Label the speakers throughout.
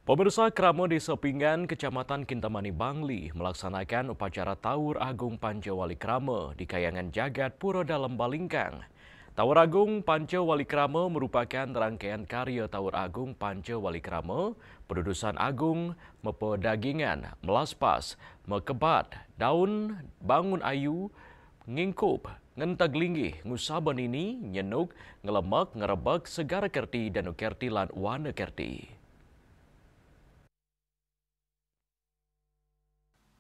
Speaker 1: Pemirsa Kramo Desa Pinggan, Kecamatan Kintamani, Bangli melaksanakan upacara Tawur Agung Pancawali Krama di Kayangan Jagat Puro Dalem Balingkang. Tawur Agung Pancawali Krama merupakan rangkaian karya Tawur Agung Pancawali Krama, pedudusan agung, mepedagingan, melaspas, mekebat, daun, bangun ayu, ngingkup, ngentag linggih, ngusaban ini, nyenuk, ngelemek, ngerebek, segara kerti, dan kerti lan wana kerti.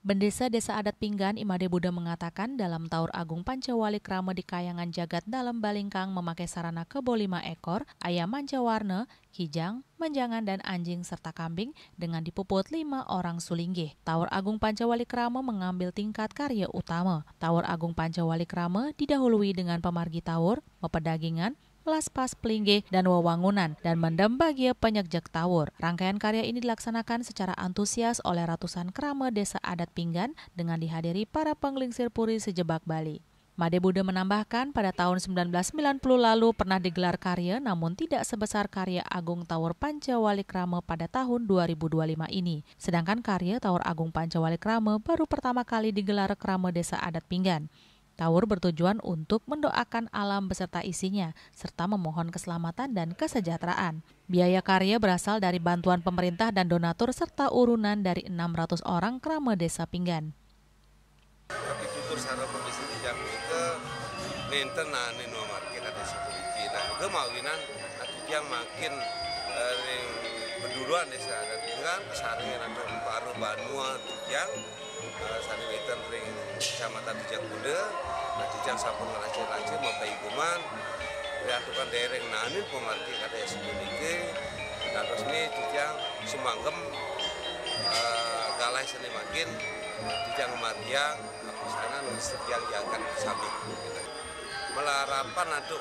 Speaker 2: Bendesa Desa Adat Pinggan Imade Buddha mengatakan dalam Tawur Agung Pancawali Krama di Kayangan Jagat Dalem Balingkang memakai sarana kebo 5 ekor, ayam mancawarna, kijang, menjangan dan anjing serta kambing dengan dipuput 5 orang sulinggih. Tawur Agung Pancawali Krama mengambil tingkat karya utama. Tawur Agung Pancawali Krama didahului dengan pemargi tawur, mepedagingan, laspas pelinggih dan wewangunan dan mendem bagia penyekjek tawur. Rangkaian karya ini dilaksanakan secara antusias oleh ratusan krama Desa Adat Pinggan dengan dihadiri para penglingsir puri sejebak Bali. Made Buddha menambahkan pada tahun 1990 lalu pernah digelar karya namun tidak sebesar karya Agung Tawur Pancawali Krama pada tahun 2025 ini. Sedangkan karya Tawur Agung Pancawali Krama baru pertama kali digelar krama Desa Adat Pinggan. Tawur bertujuan untuk mendoakan alam beserta isinya, serta memohon keselamatan dan kesejahteraan. Biaya karya berasal dari bantuan pemerintah dan donatur serta urunan dari 600 orang krama Desa Pinggan.
Speaker 3: Tapi tutur sarana pembisaan jam itu nenten nani nomor kita desa polisi. Nah, kemawinan nanti yang makin berduluan desa dan dengan kesaringan atau baru banua yang sani wetan ring kecamatan Tijang Kuda, nah Tijang sampun ngelace-lace mau iguman, diatukan dereng nani pemargi kata ya sebunike, dan terus ini Tijang sumanggem galai seni makin, Tijang margiang, sana nulis yang jagat sami. Melarapan untuk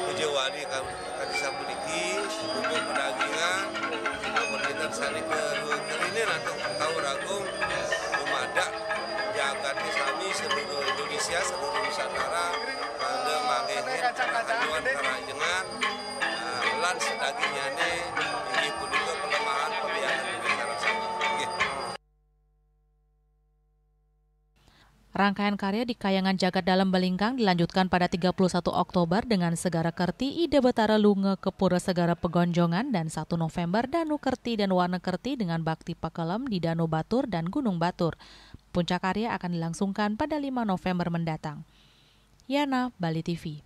Speaker 3: kejawadi kadi sabuniki, hukum pedagingan, namun kita sani kedua ini untuk Tawur Agung Lumada jagat sami seluruh Indonesia, seluruh Nusantara, pada mangengin aduan kerajengan, lan sedagingnya ini pun juga pelemahan pembiayaan negara sami.
Speaker 2: Rangkaian karya di Kayangan Jagat Dalem Balingkang dilanjutkan pada 31 Oktober dengan Segara Kerti Ide Betara Lunge Kepura Segara Pegonjongan dan 1 November Danu Kerti dan Warna Kerti dengan Bakti Pakelem di Danu Batur dan Gunung Batur. Puncak karya akan dilangsungkan pada 5 November mendatang. Yana, Bali TV.